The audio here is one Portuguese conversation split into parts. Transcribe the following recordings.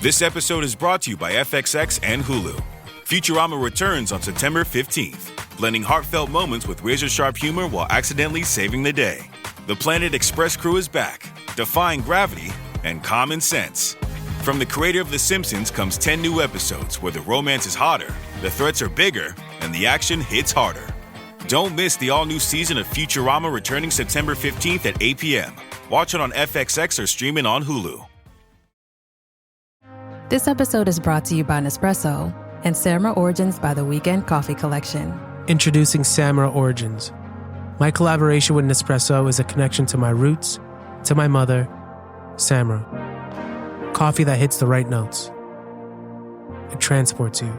This episode is brought to you by FXX and Hulu. Futurama returns on September 15th, blending heartfelt moments with razor-sharp humor while accidentally saving the day. The Planet Express crew is back, defying gravity and common sense. From the creator of The Simpsons comes 10 new episodes where the romance is hotter, the threats are bigger, and the action hits harder. Don't miss the all-new season of Futurama returning September 15th at 8 p.m. Watch it on FXX or stream it on Hulu. This episode is brought to you by Nespresso and Samra Origins by the Weekend Coffee Collection. Introducing Samra Origins. My collaboration with Nespresso is a connection to my roots, to my mother, Samra. Coffee that hits the right notes. It transports you.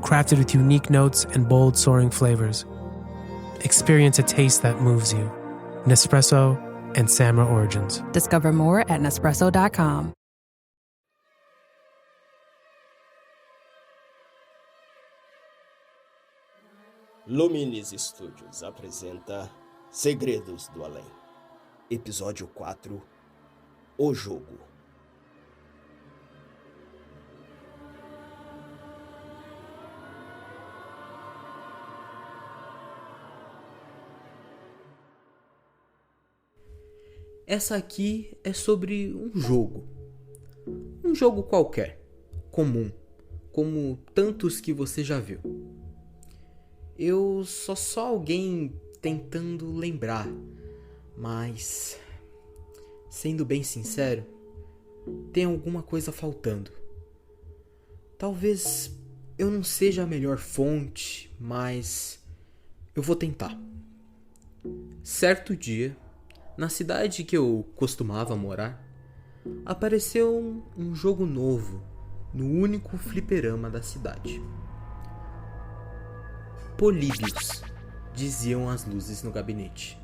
Crafted with unique notes and bold, soaring flavors. Experience a taste that moves you. Nespresso and Samra Origins. Discover more at Nespresso.com. Luminis Studios apresenta Segredos do Além. Episódio 4, O Jogo. Essa aqui é sobre um jogo. Um jogo qualquer, comum, como tantos que você já viu. Eu só alguém tentando lembrar, mas, sendo bem sincero, tem alguma coisa faltando. Talvez eu não seja a melhor fonte, mas eu vou tentar. Certo dia, na cidade que eu costumava morar, apareceu um jogo novo no único fliperama da cidade. Políbios, diziam as luzes no gabinete,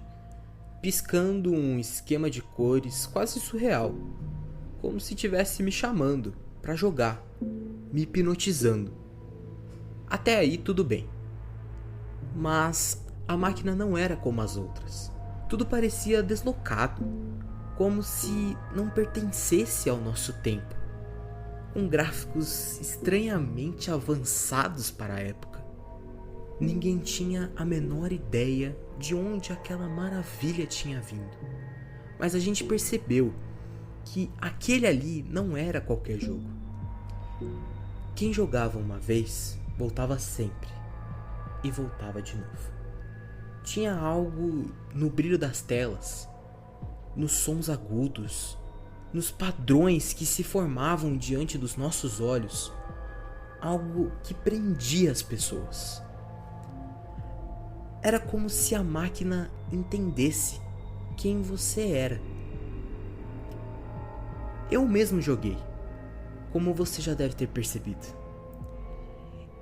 piscando um esquema de cores quase surreal, como se estivesse me chamando para jogar, me hipnotizando. Até aí tudo bem. Mas a máquina não era como as outras. Tudo parecia deslocado, como se não pertencesse ao nosso tempo, com gráficos estranhamente avançados para a época. Ninguém tinha a menor ideia de onde aquela maravilha tinha vindo. Mas a gente percebeu que aquele ali não era qualquer jogo. Quem jogava uma vez, voltava sempre. E voltava de novo. Tinha algo no brilho das telas, nos sons agudos, nos padrões que se formavam diante dos nossos olhos. Algo que prendia as pessoas. Era como se a máquina entendesse quem você era. Eu mesmo joguei, como você já deve ter percebido.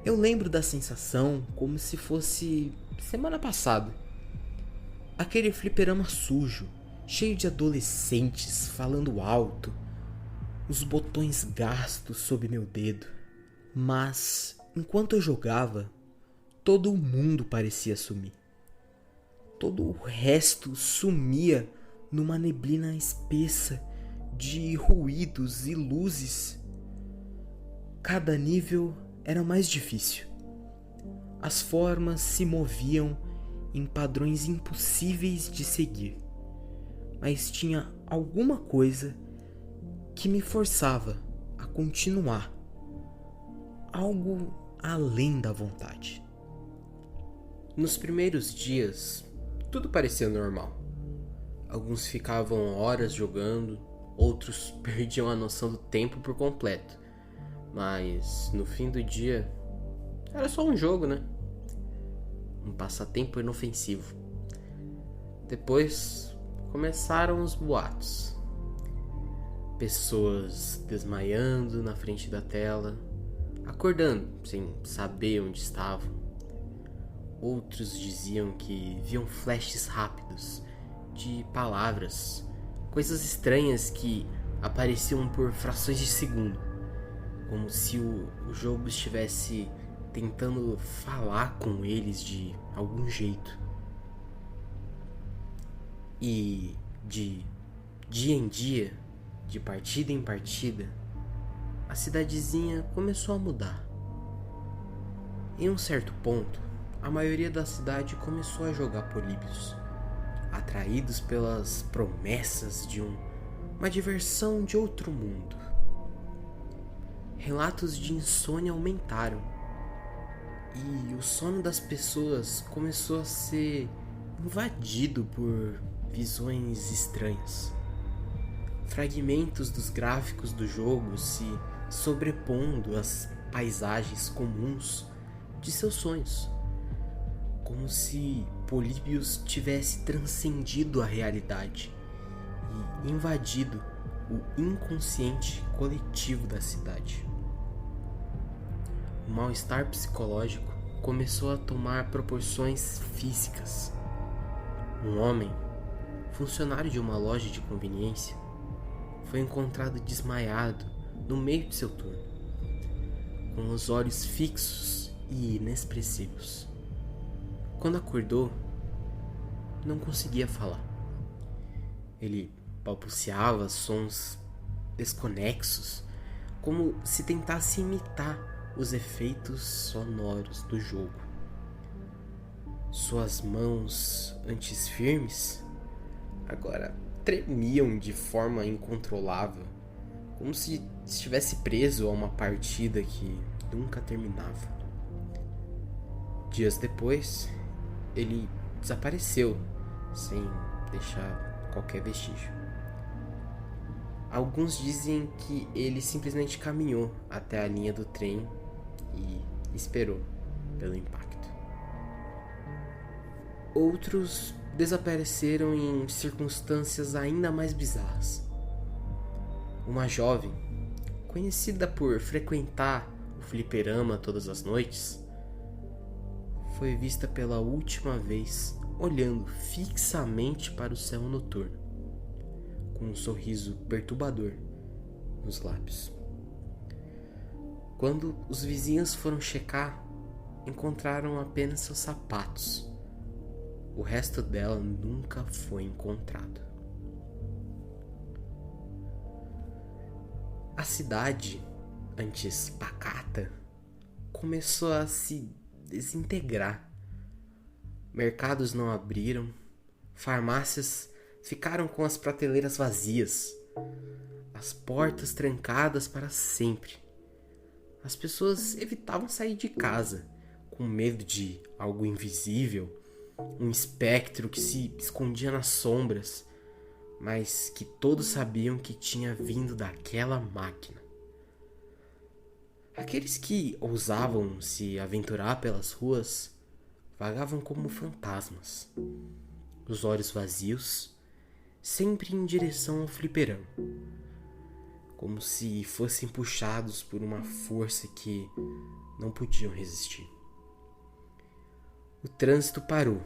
Eu lembro da sensação como se fosse semana passada. Aquele fliperama sujo, cheio de adolescentes falando alto, os botões gastos sob meu dedo. Mas, enquanto eu jogava, todo o mundo parecia sumir. Todo o resto sumia numa neblina espessa de ruídos e luzes. Cada nível era mais difícil. As formas se moviam em padrões impossíveis de seguir. Mas tinha alguma coisa que me forçava a continuar. Algo além da vontade. Nos primeiros dias, tudo parecia normal. Alguns ficavam horas jogando, outros perdiam a noção do tempo por completo. Mas no fim do dia, era só um jogo, né? Um passatempo inofensivo. Depois começaram os boatos. Pessoas desmaiando na frente da tela, acordando sem saber onde estavam. Outros diziam que viam flashes rápidos de palavras, coisas estranhas que apareciam por frações de segundo, como se o jogo estivesse tentando falar com eles de algum jeito. E de dia em dia, de partida em partida, a cidadezinha começou a mudar. Em um certo ponto, a maioria da cidade começou a jogar Políbios, atraídos pelas promessas de uma diversão de outro mundo. Relatos de insônia aumentaram e o sono das pessoas começou a ser invadido por visões estranhas. Fragmentos dos gráficos do jogo se sobrepondo às paisagens comuns de seus sonhos, como se Políbios tivesse transcendido a realidade e invadido o inconsciente coletivo da cidade. O mal-estar psicológico começou a tomar proporções físicas. Um homem, funcionário de uma loja de conveniência, foi encontrado desmaiado no meio de seu turno, com os olhos fixos e inexpressivos. Quando acordou, não conseguia falar. Ele balbuciava sons desconexos, como se tentasse imitar os efeitos sonoros do jogo. Suas mãos, antes firmes, agora tremiam de forma incontrolável, como se estivesse preso a uma partida que nunca terminava. Dias depois, ele desapareceu, sem deixar qualquer vestígio. Alguns dizem que ele simplesmente caminhou até a linha do trem e esperou pelo impacto. Outros desapareceram em circunstâncias ainda mais bizarras. Uma jovem, conhecida por frequentar o fliperama todas as noites, foi vista pela última vez olhando fixamente para o céu noturno, com um sorriso perturbador nos lábios. Quando os vizinhos foram checar, encontraram apenas seus sapatos. O resto dela nunca foi encontrado. A cidade, antes pacata, começou a se desintegrar. Mercados não abriram, farmácias ficaram com as prateleiras vazias, as portas trancadas para sempre. As pessoas evitavam sair de casa, com medo de algo invisível, um espectro que se escondia nas sombras, mas que todos sabiam que tinha vindo daquela máquina. Aqueles que ousavam se aventurar pelas ruas vagavam como fantasmas, os olhos vazios, sempre em direção ao fliperama, como se fossem puxados por uma força que não podiam resistir. O trânsito parou,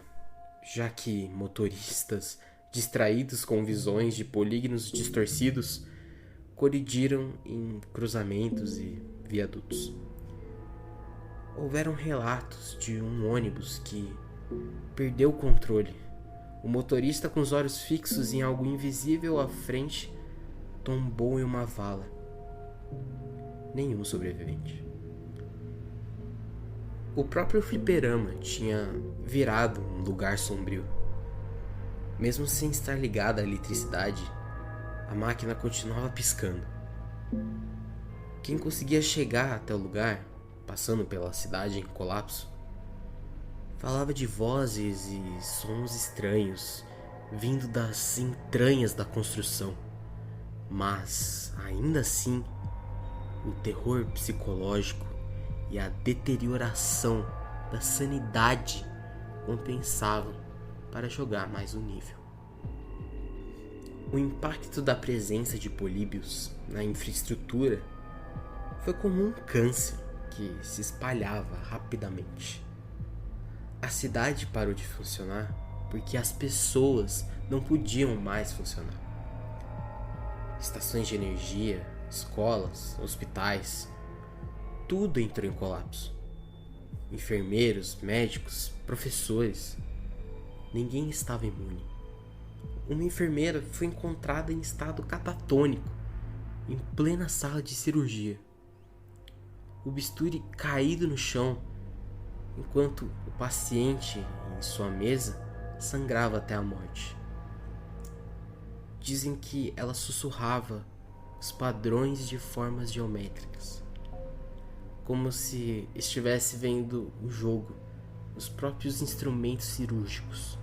já que motoristas, distraídos com visões de polígonos distorcidos, colidiram em cruzamentos e viadutos. Houveram relatos de um ônibus que perdeu o controle. O motorista, com os olhos fixos em algo invisível à frente, tombou em uma vala. Nenhum sobrevivente. O próprio fliperama tinha virado um lugar sombrio. Mesmo sem estar ligada à eletricidade, a máquina continuava piscando. Quem conseguia chegar até o lugar, passando pela cidade em colapso, falava de vozes e sons estranhos vindo das entranhas da construção. Mas, ainda assim, o terror psicológico e a deterioração da sanidade compensavam para jogar mais um nível. O impacto da presença de Políbios na infraestrutura foi como um câncer que se espalhava rapidamente. A cidade parou de funcionar porque as pessoas não podiam mais funcionar. Estações de energia, escolas, hospitais, tudo entrou em colapso. Enfermeiros, médicos, professores, ninguém estava imune. Uma enfermeira foi encontrada em estado catatônico, em plena sala de cirurgia, o bisturi caído no chão, enquanto o paciente em sua mesa sangrava até a morte. Dizem que ela sussurrava os padrões de formas geométricas, como se estivesse vendo o jogo, os próprios instrumentos cirúrgicos.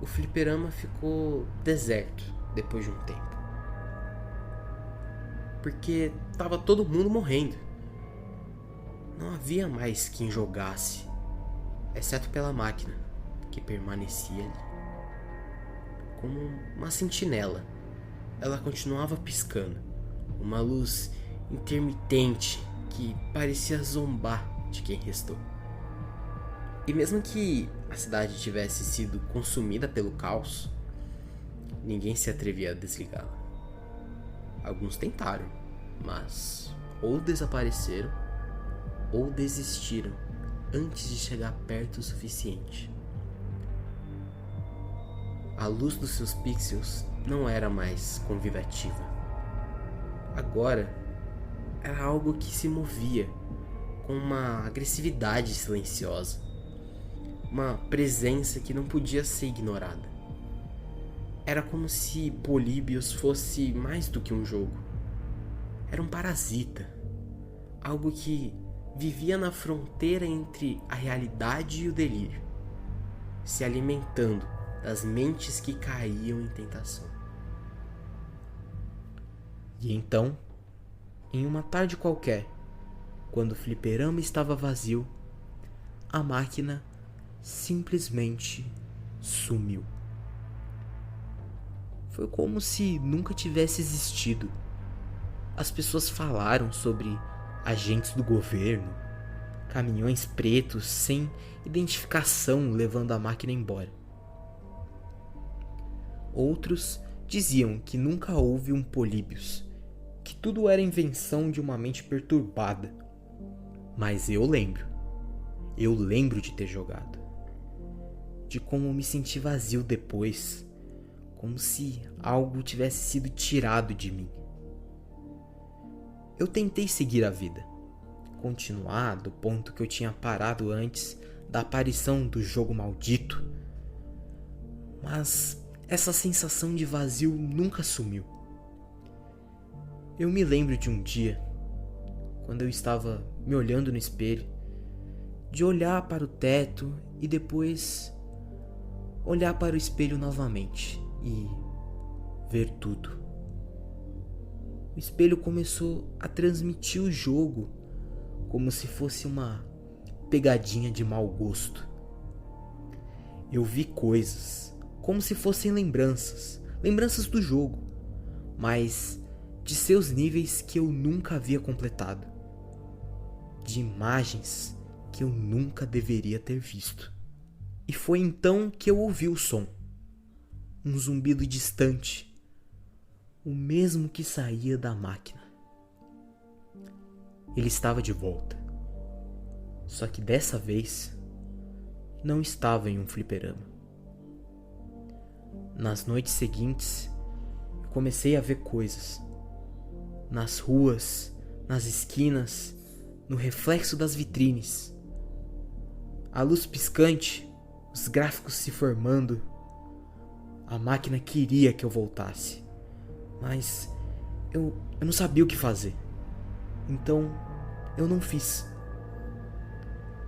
O fliperama ficou deserto depois de um tempo, porque estava todo mundo morrendo. Não havia mais quem jogasse, exceto pela máquina, que permanecia ali. Como uma sentinela, ela continuava piscando, uma luz intermitente que parecia zombar de quem restou. E mesmo que a cidade tivesse sido consumida pelo caos, ninguém se atrevia a desligá-la. Alguns tentaram, mas ou desapareceram ou desistiram antes de chegar perto o suficiente. A luz dos seus pixels não era mais convidativa. Agora era algo que se movia com uma agressividade silenciosa, uma presença que não podia ser ignorada. Era como se Polybius fosse mais do que um jogo. Era um parasita, algo que vivia na fronteira entre a realidade e o delírio, se alimentando das mentes que caíam em tentação. E então, em uma tarde qualquer, quando o fliperama estava vazio, a máquina simplesmente sumiu. Foi como se nunca tivesse existido. As pessoas falaram sobre agentes do governo, caminhões pretos sem identificação levando a máquina embora. Outros diziam que nunca houve um Polybius, que tudo era invenção de uma mente perturbada. Mas eu lembro de ter jogado, de como me senti vazio depois, como se algo tivesse sido tirado de mim. Eu tentei seguir a vida, continuar do ponto que eu tinha parado antes da aparição do jogo maldito, mas essa sensação de vazio nunca sumiu. Eu me lembro de um dia, quando eu estava me olhando no espelho, de olhar para o teto e depois olhar para o espelho novamente e ver tudo. O espelho começou a transmitir o jogo como se fosse uma pegadinha de mau gosto. Eu vi coisas como se fossem lembranças do jogo, mas de seus níveis que eu nunca havia completado, de imagens que eu nunca deveria ter visto. E foi então que eu ouvi o som, um zumbido distante, o mesmo que saía da máquina. Ele estava de volta, só que dessa vez não estava em um fliperama. Nas noites seguintes, eu comecei a ver coisas. Nas ruas, nas esquinas, no reflexo das vitrines. A luz piscante, os gráficos se formando. A máquina queria que eu voltasse, mas eu não sabia o que fazer. Então, eu não fiz.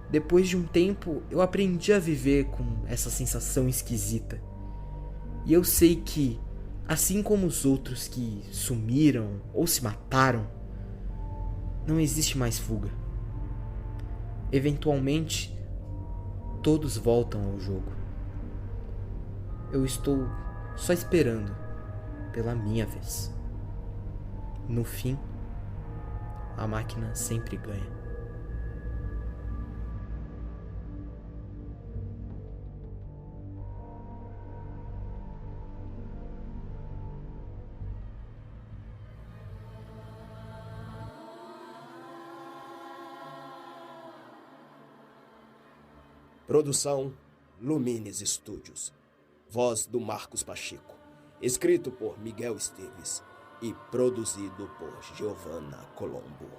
Depois de um tempo, eu aprendi a viver com essa sensação esquisita. E eu sei que, assim como os outros que sumiram ou se mataram, não existe mais fuga. Eventualmente, todos voltam ao jogo. Eu estou só esperando pela minha vez. No fim, a máquina sempre ganha. Produção Lumines Studios. Voz do Marcos Pacheco. Escrito por Miguel Esteves. e produzido por Giovanna Colombo.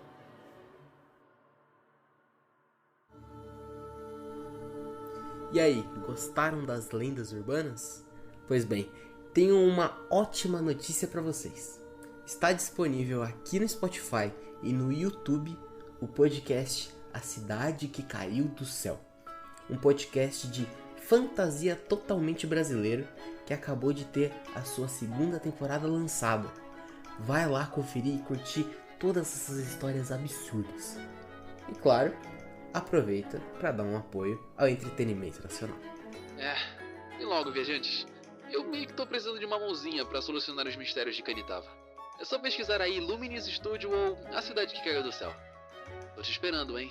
E aí, gostaram das lendas urbanas? Pois bem, tenho uma ótima notícia para vocês. Está disponível aqui no Spotify e no YouTube o podcast A Cidade que Caiu do Céu. Um podcast de fantasia totalmente brasileiro que acabou de ter a sua segunda temporada lançada. Vai lá conferir e curtir todas essas histórias absurdas. E claro, aproveita para dar um apoio ao entretenimento nacional. E logo, viajantes, eu meio que tô precisando de uma mãozinha para solucionar os mistérios de Canitava. É só pesquisar aí Luminis Studio ou A Cidade que Caiu do Céu. Tô te esperando, hein?